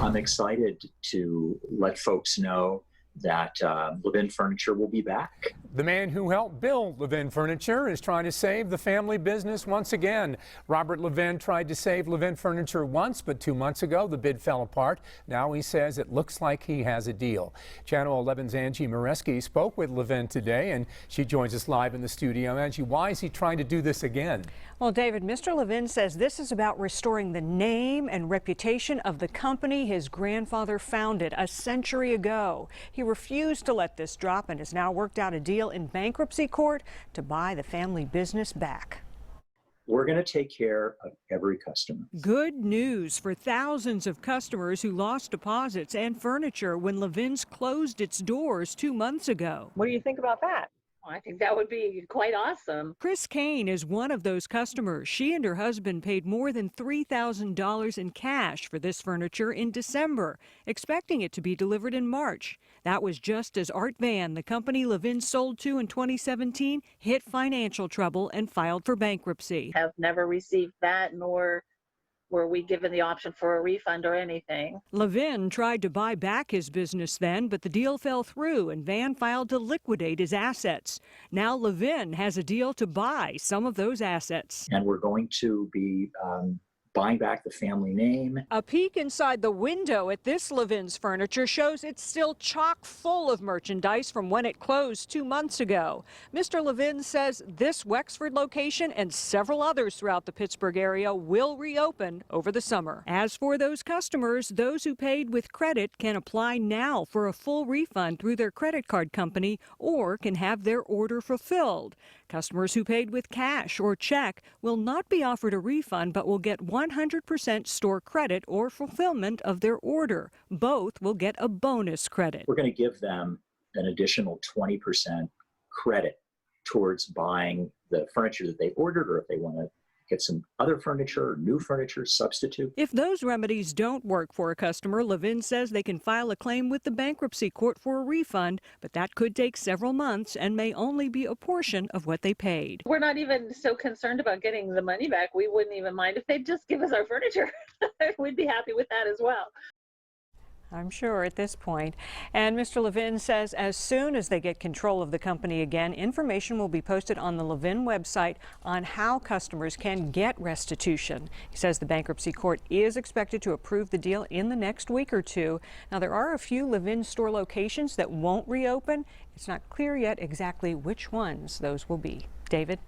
I'm excited to let folks know that Levin Furniture will be back. The man who helped build Levin Furniture is trying to save the family business once again. Robert Levin tried to save Levin Furniture once, but 2 months ago the bid fell apart. Now he says it looks like he has a deal. Channel 11's Angie Moreski spoke with Levin today, and she joins us live in the studio. Angie, why is he trying to do this again? Well, David, Mr. Levin says this is about restoring the name and reputation of the company his grandfather founded a century ago. He refused to let this drop and has now worked out a deal in bankruptcy court to buy the family business back. We're going to take care of every customer. Good news for thousands of customers who lost deposits and furniture when Levin's closed its doors 2 months ago. What do you think about that? I think that would be quite awesome. Chris Kane is one of those customers. She and her husband paid more than $3,000 in cash for this furniture in December, expecting it to be delivered in March. That was just as Art Van, the company Levin sold to in 2017, hit financial trouble and filed for bankruptcy. Have never received that, nor were we given the option for a refund or anything. Levin tried to buy back his business then, but the deal fell through and Van filed to liquidate his assets. Now Levin has a deal to buy some of those assets. And we're going to be buying back the family name. A peek inside the window at this Levin's Furniture shows it's still chock full of merchandise from when it closed 2 months ago. Mr. Levin says this Wexford location and several others throughout the Pittsburgh area will reopen over the summer. As for those customers, those who paid with credit can apply now for a full refund through their credit card company or can have their order fulfilled. Customers who paid with cash or check will not be offered a refund but will get 100% store credit or fulfillment of their order. Both will get a bonus credit. We're going to give them an additional 20% credit towards buying the furniture that they ordered, or if they want to get some other furniture or new furniture substitute. If those remedies don't work for a customer, Levin says they can file a claim with the bankruptcy court for a refund, but that could take several months and may only be a portion of what they paid. We're not even so concerned about getting the money back. We wouldn't even mind if they'd just give us our furniture. We'd be happy with that as well. I'm sure at this point. And Mr. Levin says as soon as they get control of the company again, information will be posted on the Levin website on how customers can get restitution. He says the bankruptcy court is expected to approve the deal in the next week or two. Now, there are a few Levin store locations that won't reopen. It's not clear yet exactly which ones those will be. David?